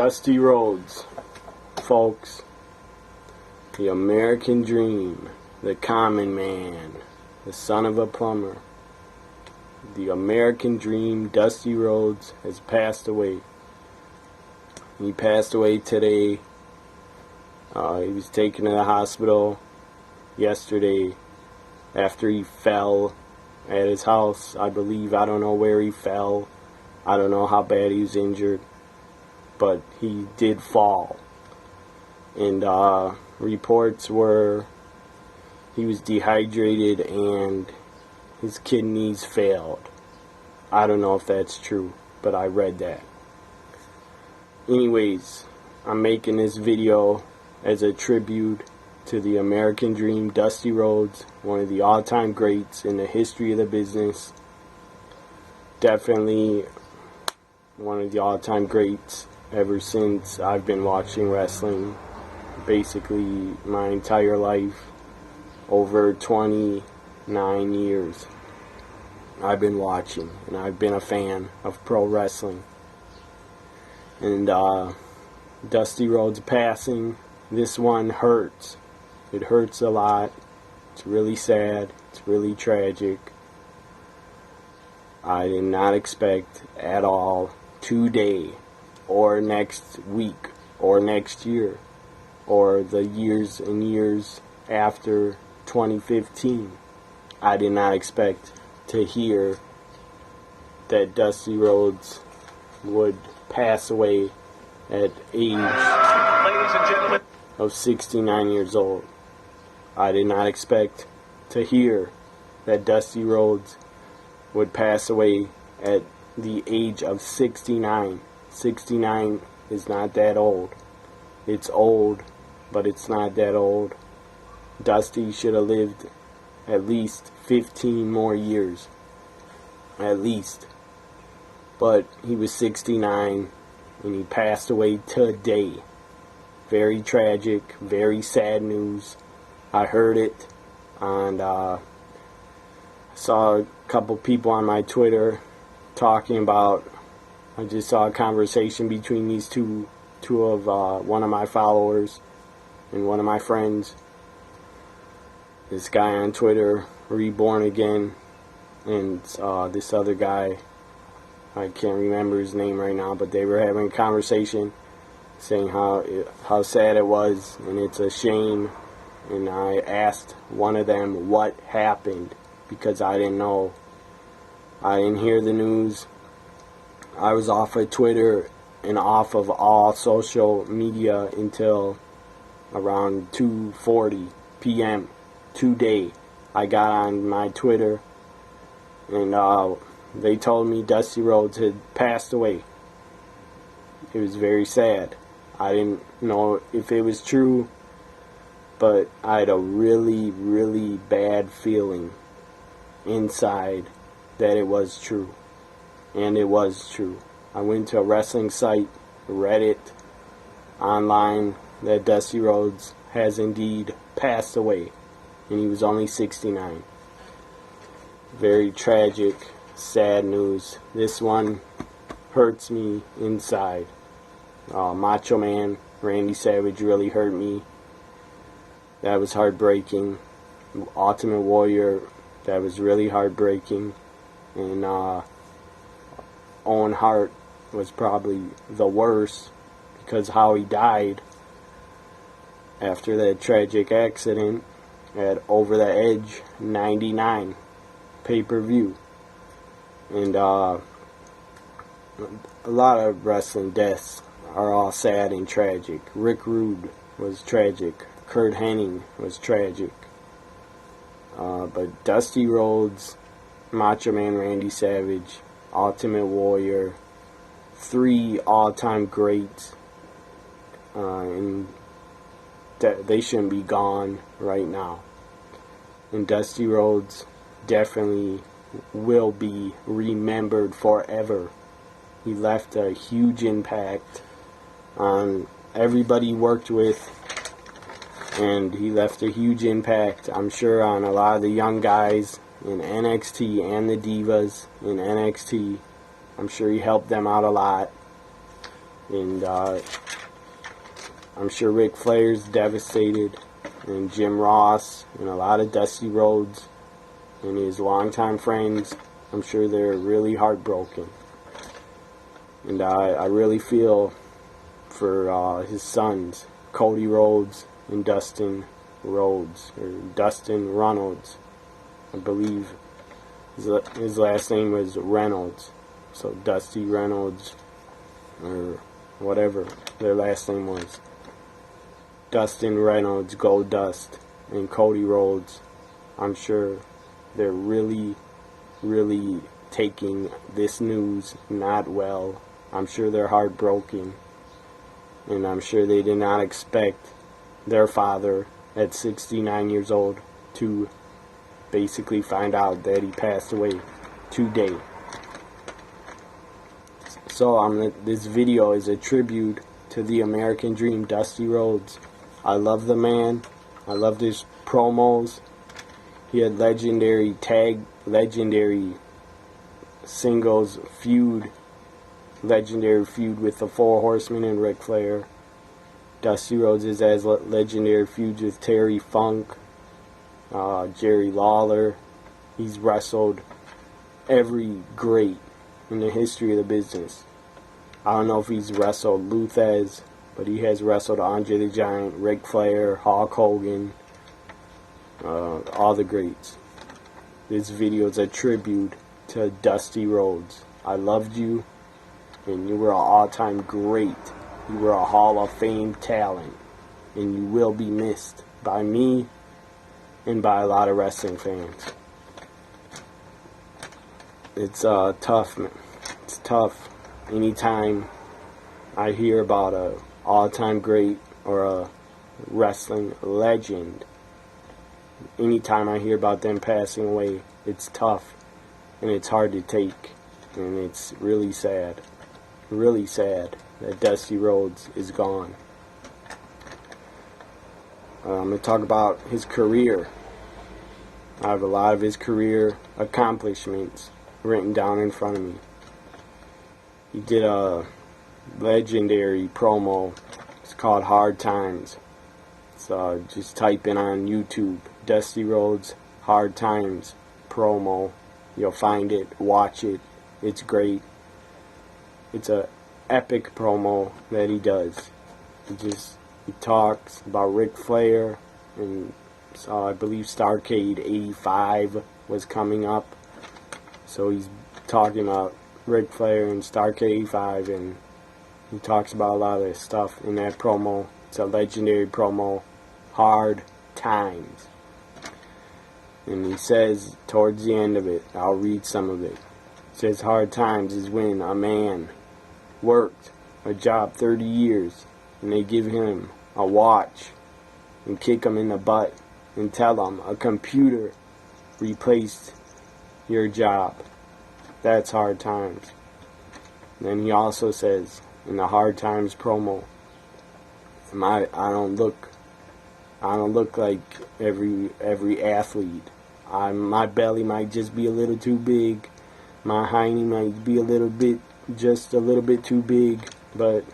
Dusty Rhodes, folks. The American dream, the common man, the son of a plumber. The American dream, Dusty Rhodes, has passed away. He passed away today. He was taken to the hospital yesterday after he fell at his house, I believe. I don't know where he fell. I don't know how bad he was injured. But he did fall. And reports were he was dehydrated and his kidneys failed. I don't know if that's true, but I read that. Anyways, I'm making this video as a tribute to the American dream, Dusty Rhodes, one of the all-time greats in the history of the business. Definitely one of the all-time greats ever since I've been watching wrestling. Basically my entire life, over 29 years I've been watching, and I've been a fan of pro wrestling. And Dusty Rhodes passing, this one hurts. It hurts a lot. It's really sad. It's really tragic. I did not expect at all today or next week or next year or the years and years after 2015. I did not expect to hear that Dusty Rhodes would pass away at age of 69 years old. I did not expect to hear that Dusty Rhodes would pass away at the age of 69. 69 is not that old. It's old, but it's not that old. Dusty should have lived at least 15 more years. At least. But he was 69 and he passed away today. Very tragic, very sad news. I heard it, and I saw a couple people on my Twitter talking about, I just saw a conversation between these two of one of my followers and one of my friends. This guy on Twitter, Reborn Again, and this other guy, I can't remember his name right now, but they were having a conversation saying how sad it was and it's a shame. And I asked one of them what happened, because I didn't know. I didn't hear the news. I was off of Twitter and off of all social media until around 2:40 p.m. today. I got on my Twitter and they told me Dusty Rhodes had passed away. It was very sad. I didn't know if it was true, but I had a really, really bad feeling inside that it was true. And it was true. I went to a wrestling site, read it online, that Dusty Rhodes has indeed passed away. And he was only 69. Very tragic, sad news. This one hurts me inside. Macho Man, Randy Savage really hurt me. That was heartbreaking. Ultimate Warrior, that was really heartbreaking. And Owen Hart was probably the worst, because how he died after that tragic accident at Over the Edge 99 pay-per-view. And a lot of wrestling deaths are all sad and tragic. Rick Rude was tragic. Kurt Hennig was tragic. But Dusty Rhodes, Macho Man Randy Savage, Ultimate Warrior, 3 all-time greats, and they shouldn't be gone right now. And Dusty Rhodes definitely will be remembered forever. He left a huge impact on everybody he worked with, and he left a huge impact, I'm sure, on a lot of the young guys in NXT and the Divas in NXT. I'm sure he helped them out a lot. And I'm sure Ric Flair's devastated, and Jim Ross, and a lot of Dusty Rhodes and his longtime friends, I'm sure they're really heartbroken. And I really feel for his sons, Cody Rhodes and Dustin Rhodes, or Dustin Reynolds. I believe his last name was Reynolds. So Dusty Reynolds, or whatever their last name was. Dustin Reynolds, Gold Dust, and Cody Rhodes. I'm sure they're really, really taking this news not well. I'm sure they're heartbroken. And I'm sure they did not expect their father at 69 years old to basically find out that he passed away today. So this video is a tribute to the American Dream, Dusty Rhodes. I love the man. I loved his promos. He had legendary singles feud, legendary feud with the Four Horsemen and Ric Flair. Dusty Rhodes has legendary feuds with Terry Funk, Jerry Lawler. He's wrestled every great in the history of the business. I don't know if he's wrestled Luthez, but he has wrestled Andre the Giant, Ric Flair, Hulk Hogan, all the greats. This video is a tribute to Dusty Rhodes. I loved you, and you were an all-time great. You were a Hall of Fame talent, and you will be missed by me and by a lot of wrestling fans. It's tough, man. It's tough. Anytime I hear about a all-time great or a wrestling legend, anytime I hear about them passing away, it's tough and it's hard to take, and it's really sad that Dusty Rhodes is gone. I'm going to talk about his career. I have a lot of his career accomplishments written down in front of me. He did a legendary promo. It's called Hard Times. So just type in on YouTube, Dusty Rhodes Hard Times promo. You'll find it. Watch it. It's great. It's a epic promo that he does. He talks about Ric Flair, and so I believe Starrcade 85 was coming up. So he's talking about Ric Flair and Starrcade 85, and he talks about a lot of this stuff in that promo. It's a legendary promo, Hard Times. And he says towards the end of it, I'll read some of it. It says, hard times is when a man worked a job 30 years and they give him a watch and kick him in the butt and tell him a computer replaced your job. That's hard times. And then he also says in the Hard Times promo, I don't look like every athlete. My belly might just be a little too big. My hiney might be just a little bit too big, but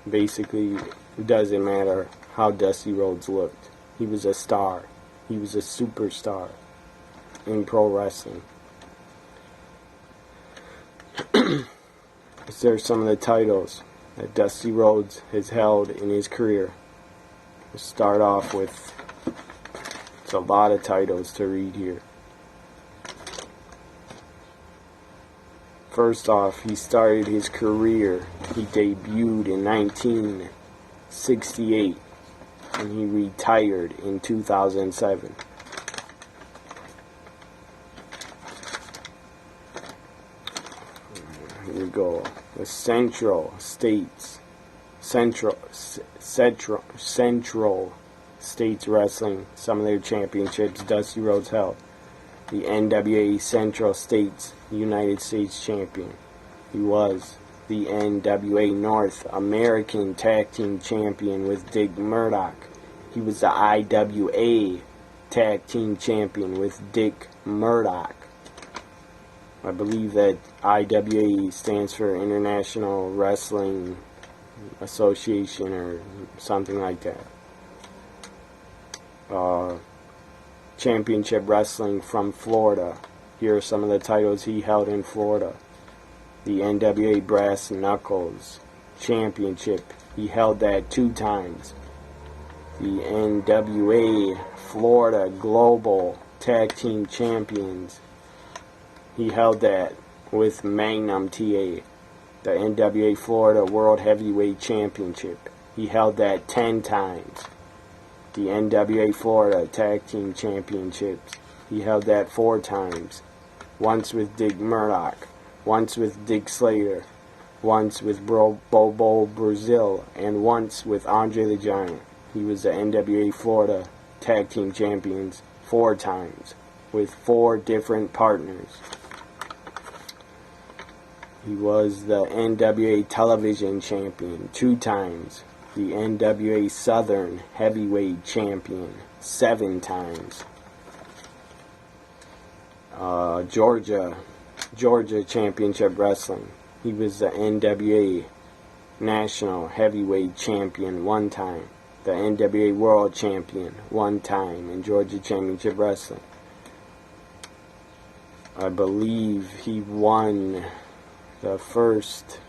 basically it doesn't matter how Dusty Rhodes looked. He was a star. He was a superstar in pro wrestling. These are some of the titles that Dusty Rhodes has held in his career. We'll start off with, it's a lot of titles to read here. First off, he started his career, he debuted in 1968, and he retired in 2007. Here we go. The Central States Wrestling, some of their championships Dusty Rhodes held. The NWA Central States United States Champion. He was the NWA North American Tag Team Champion with Dick Murdoch. He was the IWA Tag Team Champion with Dick Murdoch. I believe that IWA stands for International Wrestling Association or something like that. Championship Wrestling from Florida. Here are some of the titles he held in Florida. The NWA Brass Knuckles Championship. He held that 2 times. The NWA Florida Global Tag Team Champions. He held that with Magnum TA. The NWA Florida World Heavyweight Championship. He held that 10 times. The NWA Florida Tag Team Championships. He held that 4 times. Once with Dick Murdoch. Once with Dick Slater. Once with Bobo Brazil. And once with Andre the Giant. He was the NWA Florida Tag Team Champions 4 times. With 4 different partners. He was the NWA Television Champion 2 times. The NWA Southern Heavyweight Champion 7 times. Georgia Championship Wrestling. He was the NWA National Heavyweight Champion 1 time. The NWA World Champion 1 time in Georgia Championship Wrestling. I believe he won the first,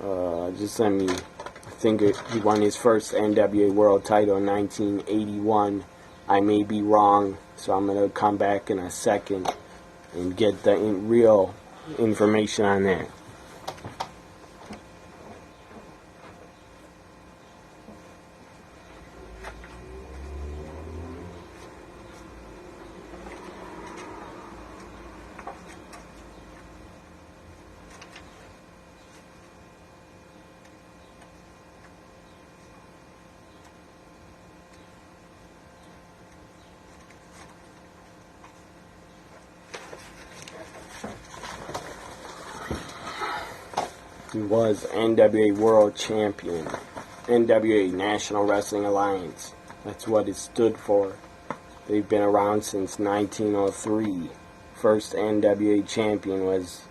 he won his first NWA World title in 1981. I may be wrong, so I'm going to come back in a second and get the real information on that. He was NWA World Champion. NWA National Wrestling Alliance. That's what it stood for. They've been around since 1903. First NWA champion was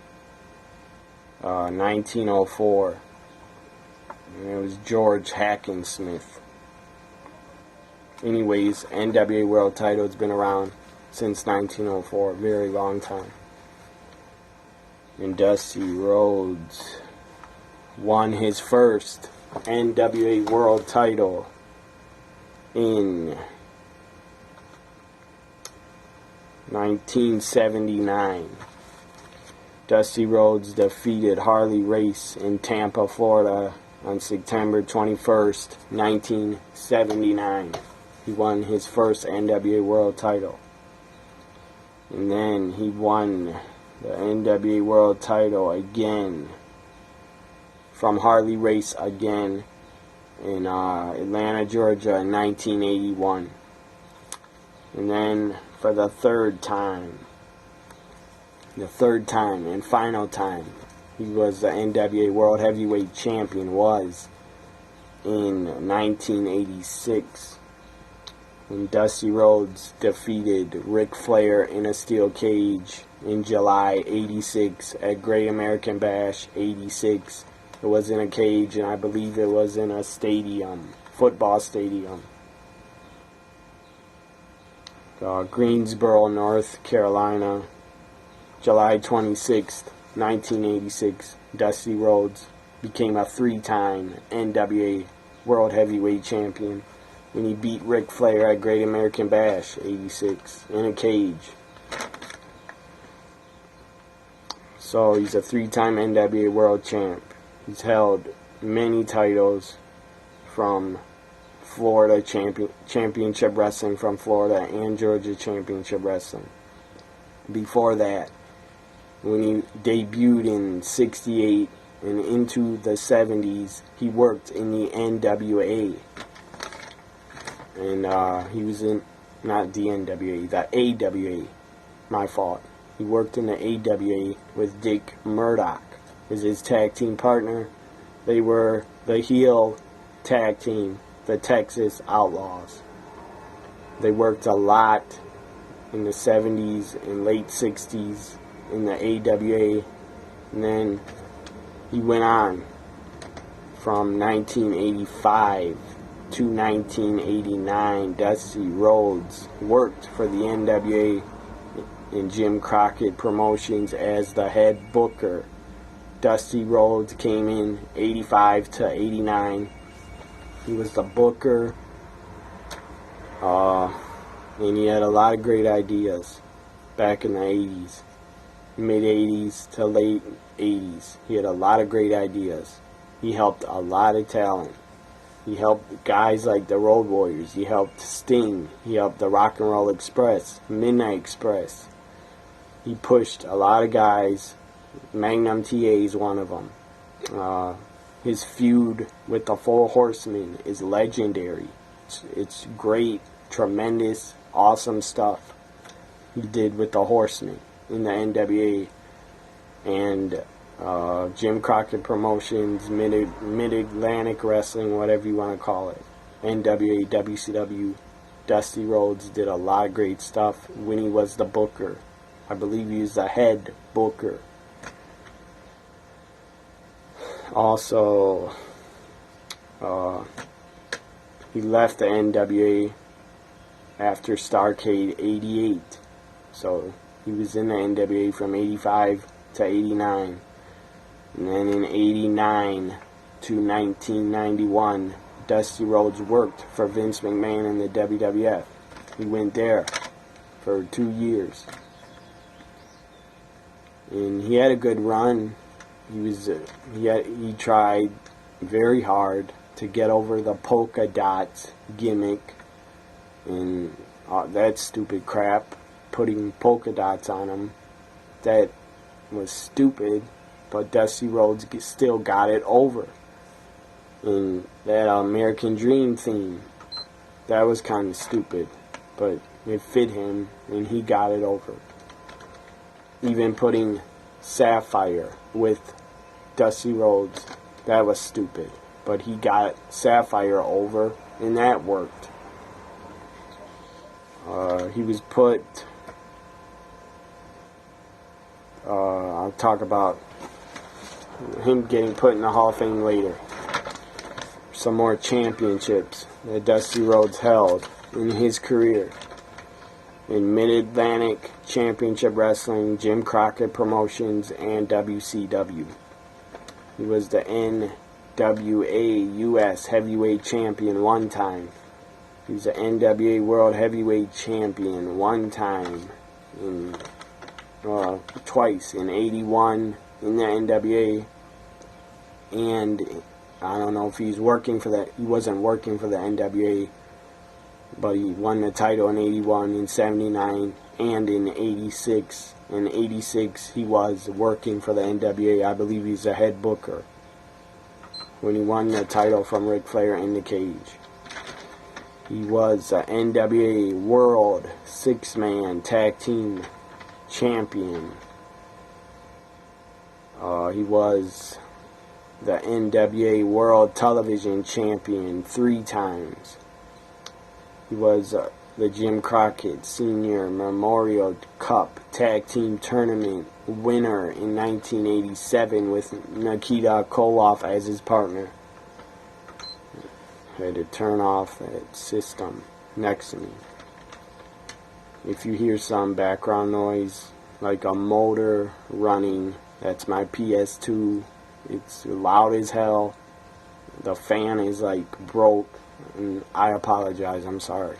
1904. And it was George Hackensmith. Anyways, NWA World title has been around since 1904. A very long time. And Dusty Rhodes won his first NWA World title in 1979. Dusty Rhodes defeated Harley Race in Tampa, Florida on September 21st, 1979. He won his first NWA World title. And then he won the NWA World title again from Harley Race again in Atlanta, Georgia in 1981. And then for the third time and final time, he was the NWA World Heavyweight Champion was in 1986. When Dusty Rhodes defeated Ric Flair in a steel cage in July 86 at Great American Bash 86. It was in a cage, and I believe it was in a stadium, football stadium. Greensboro, North Carolina, July 26th, 1986. Dusty Rhodes became a 3-time NWA World Heavyweight Champion when he beat Ric Flair at Great American Bash 86 in a cage. So he's a 3-time NWA World Champ. He's held many titles from Florida Championship Wrestling from Florida and Georgia Championship Wrestling. Before that, when he debuted in 68 and into the 70s, he worked in the NWA. And he was in, not the NWA, the AWA. My fault. He worked in the AWA with Dick Murdoch as his tag team partner. They were the heel tag team, the Texas Outlaws. They worked a lot in the 70s and late 60s in the AWA, and then he went on from 1985 to 1989. Dusty Rhodes worked for the NWA in Jim Crockett Promotions as the head booker. Dusty Rhodes came in 85 to 89. He was the booker, and he had a lot of great ideas back in the 80s, mid-80s to late 80s. He had a lot of great ideas. He helped a lot of talent. He helped guys like the Road Warriors. He helped Sting. He helped the Rock and Roll Express, Midnight Express. He pushed a lot of guys. Magnum TA is one of them. His feud with the Four Horsemen is legendary. It's great, tremendous, awesome stuff he did with the Horsemen in the NWA and Jim Crockett Promotions, Mid-Atlantic Wrestling, whatever you want to call it. NWA, WCW. Dusty Rhodes did a lot of great stuff when he was the booker. I believe he was the head booker. Also, he left the NWA after Starrcade 88. So he was in the NWA from 85 to 89. And then in 89 to 1991, Dusty Rhodes worked for Vince McMahon in the WWF. He went there for 2 years. And he had a good run. He tried very hard to get over the polka dots gimmick and that stupid crap, putting polka dots on him. That was stupid, but Dusty Rhodes still got it over. And that American Dream theme, that was kind of stupid, but it fit him and he got it over. Even putting Sapphire with Dusty Rhodes, that was stupid, but he got Sapphire over and that worked. He was put, I'll talk about him getting put in the Hall of Fame later. Some more championships that Dusty Rhodes held in his career. In Mid-Atlantic Championship Wrestling, Jim Crockett Promotions, and WCW. He was the NWA US Heavyweight Champion one time. He was the NWA World Heavyweight Champion one time. Twice, in 81 in the NWA, and I don't know if he's working for that. He wasn't working for the NWA, but he won the title in 81, in 79, and in 86. In 86, he was working for the NWA. I believe he's a head booker when he won the title from Ric Flair in the cage. He was the NWA World Six-Man Tag Team Champion. He was the NWA World Television Champion 3 times. He was the Jim Crockett Senior Memorial Cup Tag Team Tournament winner in 1987 with Nikita Koloff as his partner. I had to turn off that system next to me. If you hear some background noise, like a motor running, that's my PS2. It's loud as hell. The fan is like broke, and I apologize, I'm sorry.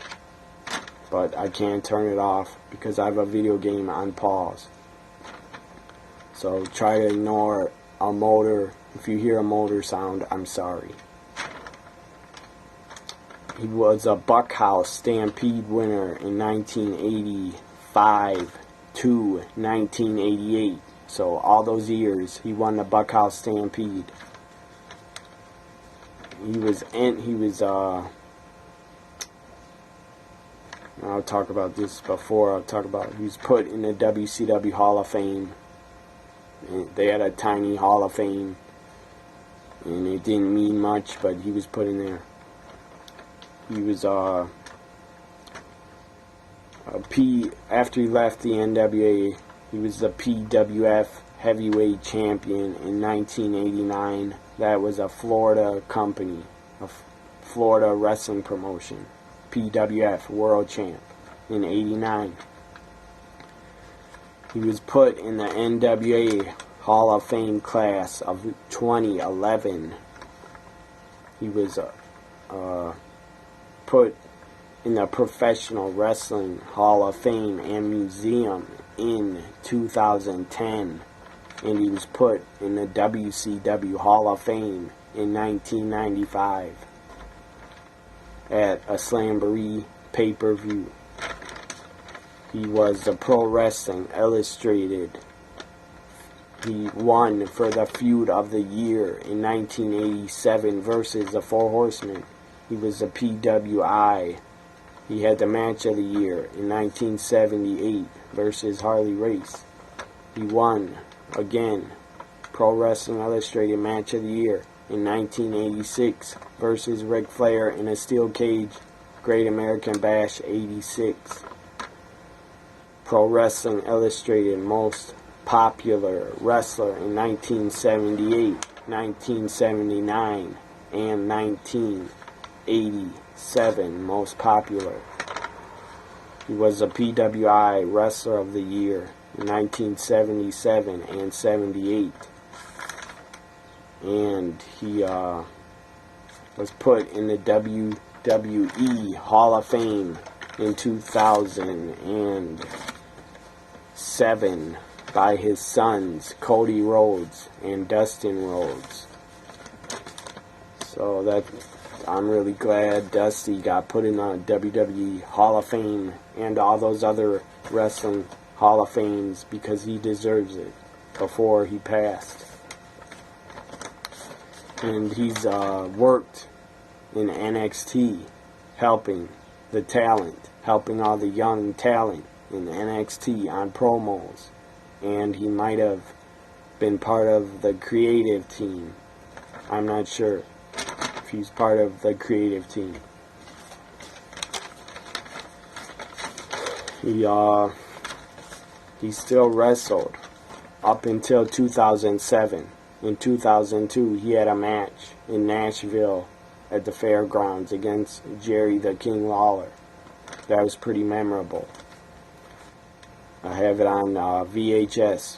But I can't turn it off because I have a video game on pause. So try to ignore a motor. If you hear a motor sound, I'm sorry. He was a Buckhouse Stampede winner in 1985 to 1988. So all those years, he won the Buckhouse Stampede. I'll talk about this before. He was put in the WCW Hall of Fame. They had a tiny Hall of Fame, and it didn't mean much, but he was put in there. He was after he left the NWA, He was the PWF heavyweight champion in 1989. That was a Florida company, a Florida wrestling promotion. PWF world champ in 89. He was put in the NWA Hall of Fame class of 2011. He was put in the Professional Wrestling Hall of Fame and Museum in 2010. And he was put in the WCW Hall of Fame in 1995 at a Slamboree pay-per-view. He was the Pro Wrestling Illustrated. He won for the Feud of the Year in 1987 versus the Four Horsemen. He was the PWI. He had the Match of the Year in 1978 versus Harley Race. He won again Pro Wrestling Illustrated Match of the Year in 1986 versus Ric Flair in a steel cage Great American Bash 86. Pro Wrestling Illustrated Most Popular Wrestler in 1978, 1979, and 1987 Most Popular. He was the PWI Wrestler of the Year in 1977 and 78. And he was put in the WWE Hall of Fame in 2007 by his sons Cody Rhodes and Dustin Rhodes. So I'm really glad Dusty got put in the WWE Hall of Fame and all those other wrestling Hall of Fames, because he deserves it before he passed. And he's worked in NXT, helping the talent, helping all the young talent in NXT on promos. And he might have been part of the creative team. I'm not sure if he's part of the creative team. He still wrestled up until 2007. In 2002, he had a match in Nashville at the fairgrounds against Jerry the King Lawler. That was pretty memorable. I have it on VHS.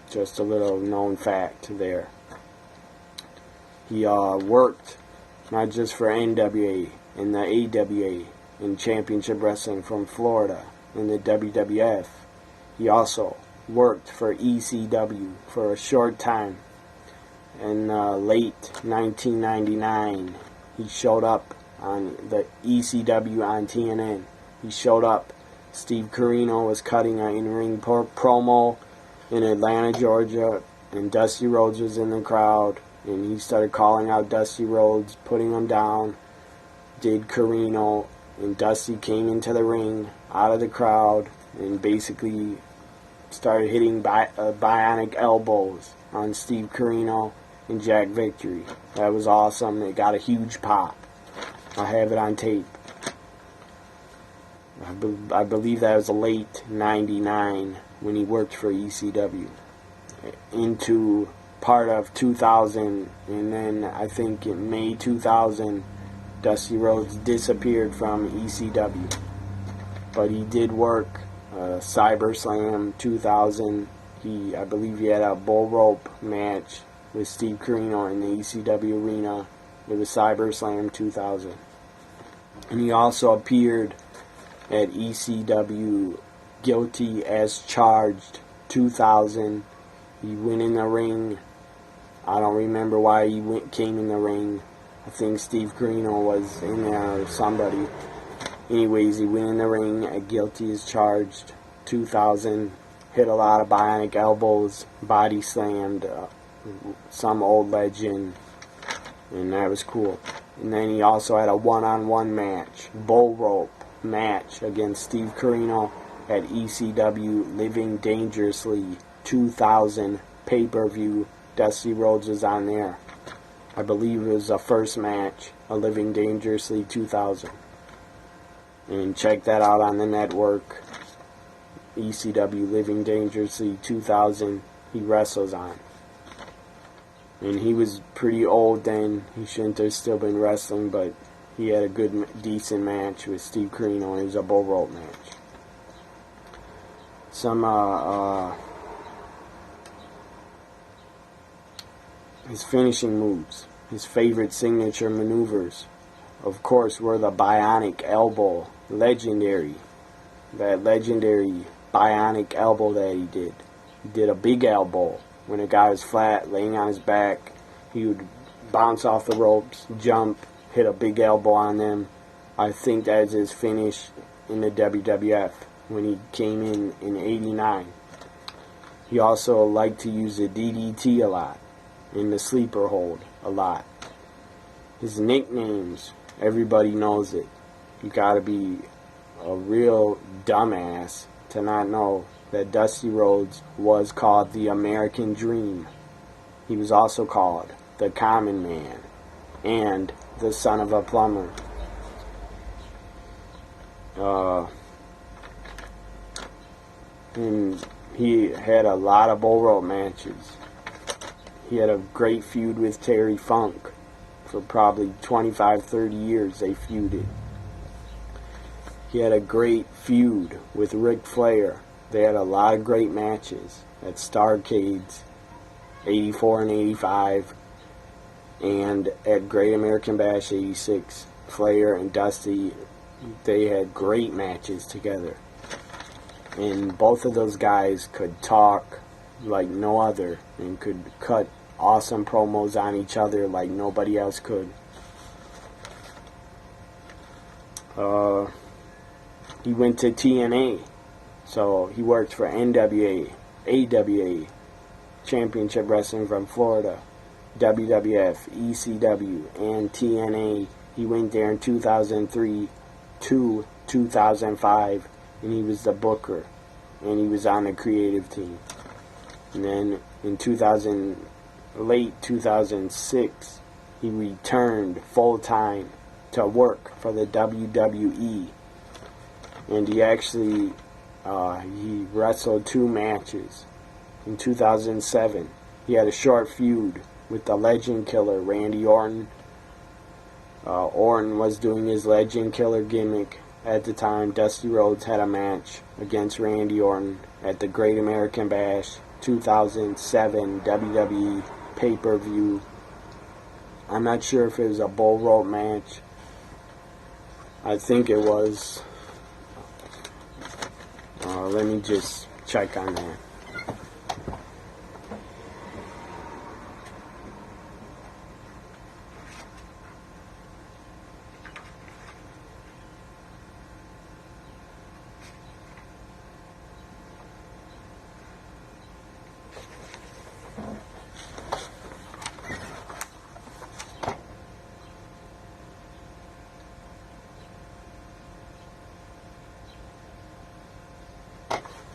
Just a little known fact there. He worked not just for NWA and the AWA in Championship Wrestling from Florida in the WWF. He also worked for ECW for a short time. In late 1999, he showed up on the ECW on TNN. He showed up. Steve Corino was cutting an in-ring promo in Atlanta, Georgia, and Dusty Rhodes was in the crowd, and he started calling out Dusty Rhodes, putting him down, did Corino, and Dusty came into the ring out of the crowd and basically started hitting bionic elbows on Steve Corino and Jack Victory. That was awesome. It got a huge pop. I have it on tape. I believe that was late 99 when he worked for ECW. Into part of 2000, and then I think in May 2000, Dusty Rhodes disappeared from ECW. But he did work SummerSlam 2000. I believe he had a bull rope match with Steve Corino in the ECW arena. It was SummerSlam 2000. And he also appeared at ECW Guilty as Charged 2000. He went in the ring. I don't remember why he came in the ring. I think Steve Corino was in there or somebody. Anyways, he went in the ring at Guilty as Charged 2000. Hit a lot of bionic elbows. Body slammed some old legend. And that was cool. And then he also had a one-on-one match. Bull rope match against Steve Corino at ECW Living Dangerously 2000 pay-per-view. Dusty Rhodes was on there. I believe it was the first match of Living Dangerously 2000. And check that out on the network. ECW Living Dangerously 2000 he wrestles on. And he was pretty old then. He shouldn't have still been wrestling, but he had a good, decent match with Steve Corino. It was a bull rope match. Some, his finishing moves, his favorite signature maneuvers, of course, were the bionic elbow. Legendary. That legendary bionic elbow that he did. He did a big elbow. When a guy was flat, laying on his back, he would bounce off the ropes, jump, hit a big elbow on them. I think that is his finish in the WWF when he came in '89. He also liked to use the DDT a lot, and the sleeper hold a lot. His nicknames, everybody knows it. You gotta be a real dumbass to not know that Dusty Rhodes was called the American Dream. He was also called the Common Man and the Son of a Plumber. And he had a lot of bull rope matches. He had a great feud with Terry Funk. For probably 25-30 years they feuded. He had a great feud with Ric Flair. They had a lot of great matches at Starrcades, 84 and 85, and at Great American Bash 86. Flair and Dusty, they had great matches together. And both of those guys could talk like no other and could cut awesome promos on each other like nobody else could. He went to TNA, so he worked for NWA, AWA, Championship Wrestling from Florida, WWF, ECW, and TNA. He went there in 2003 to 2005, and he was the booker, and he was on the creative team. And then in late 2006, he returned full-time to work for the WWE. And he actually, he wrestled 2 matches. In 2007, he had a short feud with the Legend Killer, Randy Orton. Orton was doing his Legend Killer gimmick at the time. Dusty Rhodes had a match against Randy Orton at the Great American Bash 2007 WWE pay-per-view. I'm not sure if it was a bull rope match. I think it was. Let me just check on that.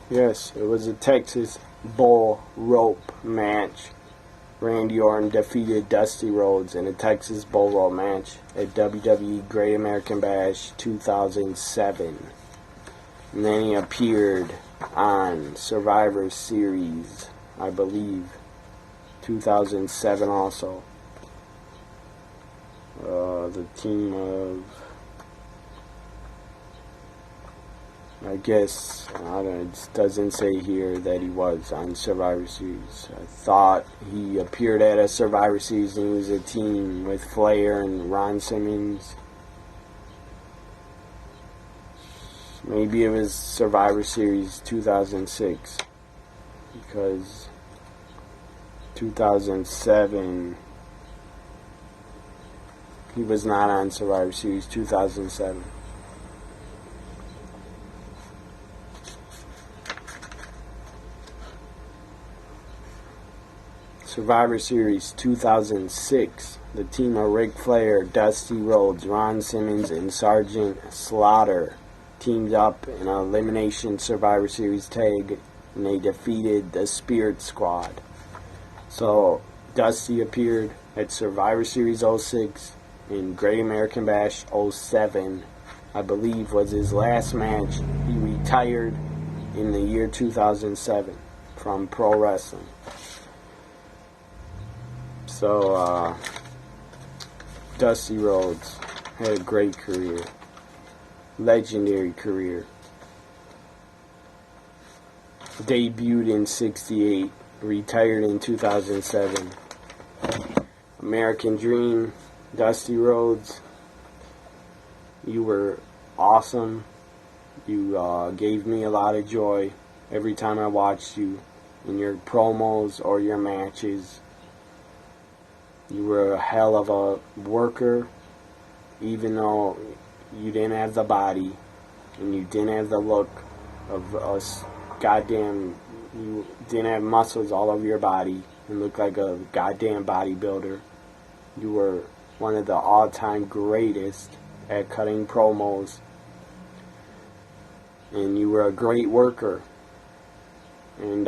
Yes, it was a Texas bull rope match. Randy Orton defeated Dusty Rhodes in a Texas bull rope match at WWE Great American Bash 2007. And then he appeared on Survivor Series, I believe, 2007 also. The team of, I guess, I don't know, it doesn't say here that he was on Survivor Series. I thought he appeared at a Survivor Series and he was a team with Flair and Ron Simmons. Maybe it was Survivor Series 2006, because 2007, he was not on Survivor Series 2007. Survivor Series 2006, the team of Ric Flair, Dusty Rhodes, Ron Simmons, and Sergeant Slaughter teamed up in an Elimination Survivor Series tag, and they defeated the Spirit Squad. So Dusty appeared at Survivor Series 06 in Great American Bash 07, I believe was his last match. He retired in the year 2007 from pro wrestling. So, Dusty Rhodes had a great career, legendary career. Debuted in '68, retired in 2007. American Dream, Dusty Rhodes, you were awesome. You gave me a lot of joy every time I watched you in your promos or your matches. You were a hell of a worker, even though you didn't have the body and you didn't have the look of us. Goddamn, you didn't have muscles all over your body and looked like a goddamn bodybuilder. You were one of the all-time greatest at cutting promos, and you were a great worker. And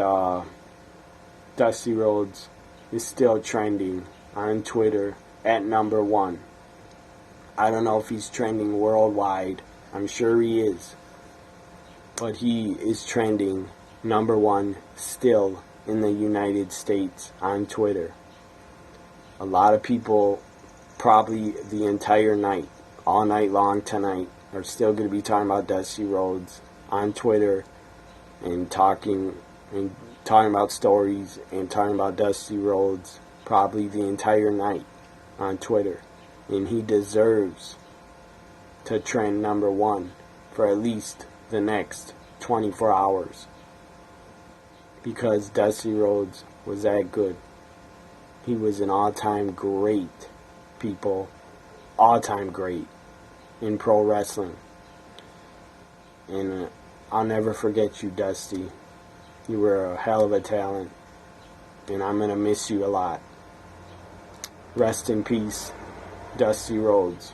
Dusty Rhodes is still trending on Twitter at #1. I don't know if he's trending worldwide. I'm sure he is. But he is trending #1 still in the United States on Twitter. A lot of people, probably the entire night, all night long tonight, are still going to be talking about Dusty Rhodes on Twitter and talking about stories and talking about Dusty Rhodes probably the entire night on Twitter. And he deserves to trend #1 for at least the next 24 hours. Because Dusty Rhodes was that good. He was an all-time great, people. All-time great in pro wrestling. And I'll never forget you, Dusty. You were a hell of a talent. And I'm going to miss you a lot. Rest in peace, Dusty Rhodes.